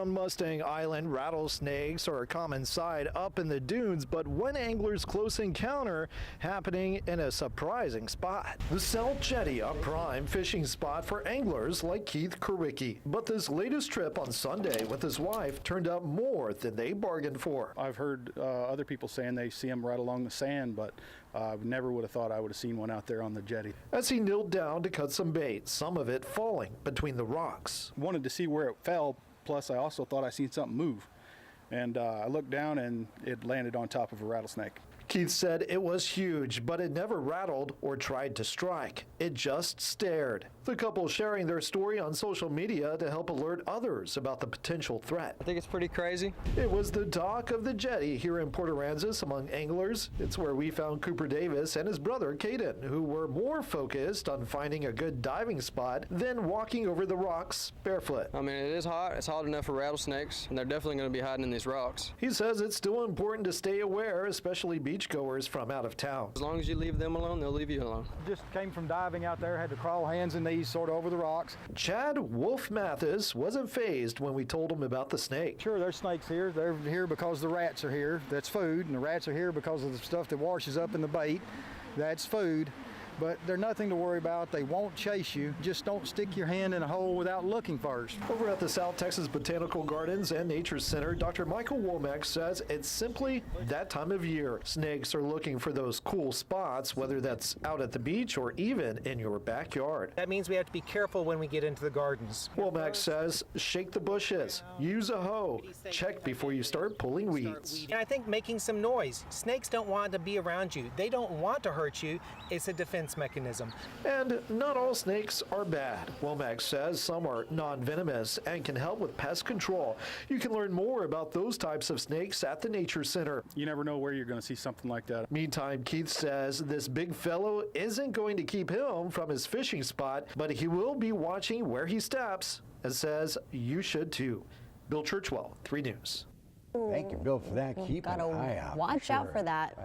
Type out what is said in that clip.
On Mustang Island, rattlesnakes are a common sight up in the dunes, but one angler's close encounter happening in a surprising spot. The South Jetty, a prime fishing spot for anglers like Keith Kurwicki. But this latest trip on Sunday with his wife turned out more than they bargained for. I've heard other people saying they see them right along the sand, but I never would have thought I would have seen one out there on the jetty. As he knelt down to cut some bait, some of it falling between the rocks. Wanted to see where it fell, plus I also thought I seen something move. And I looked down and it landed on top of a rattlesnake. Keith said it was huge, but it never rattled or tried to strike. It just stared. The couple sharing their story on social media to help alert others about the potential threat. I think it's pretty crazy. It was the dock of the jetty here in Port Aransas among anglers. It's where we found Cooper Davis and his brother Caden, who were more focused on finding a good diving spot than walking over the rocks barefoot. I mean, it is hot. It's hot enough for rattlesnakes, and they're definitely going to be hiding in these rocks. He says it's still important to stay aware, especially beachgoers from out of town. As long as you leave them alone, they'll leave you alone. Just came from diving out there, had to crawl hands and knees sort of over the rocks. Chad Wolf Mathis wasn't fazed when we told him about the snake. Sure, there's snakes here. They're here because the rats are here. That's food. And the rats are here because of the stuff that washes up in the bait. That's food. But they're nothing to worry about. They won't chase you. Just don't stick your hand in a hole without looking first. Over at the South Texas Botanical Gardens and Nature Center, Dr. Michael Womack says it's simply that time of year. Snakes are looking for those cool spots, whether that's out at the beach or even in your backyard. That means we have to be careful when we get into the gardens. Womack says shake the bushes, use a hoe, check before you start pulling weeds. And I think making some noise. Snakes don't want to be around you. They don't want to hurt you. It's a defense mechanism. And not all snakes are bad. Womack says some are non-venomous and can help with pest control. You can learn more about those types of snakes at the Nature Center. You never know where you're going to see something like that. Meantime, Keith says this big fellow isn't going to keep him from his fishing spot, but he will be watching where he steps and says you should too. Bill Churchwell, 3 News. Thank you, Bill, for that. Keep an eye out. Watch out for that.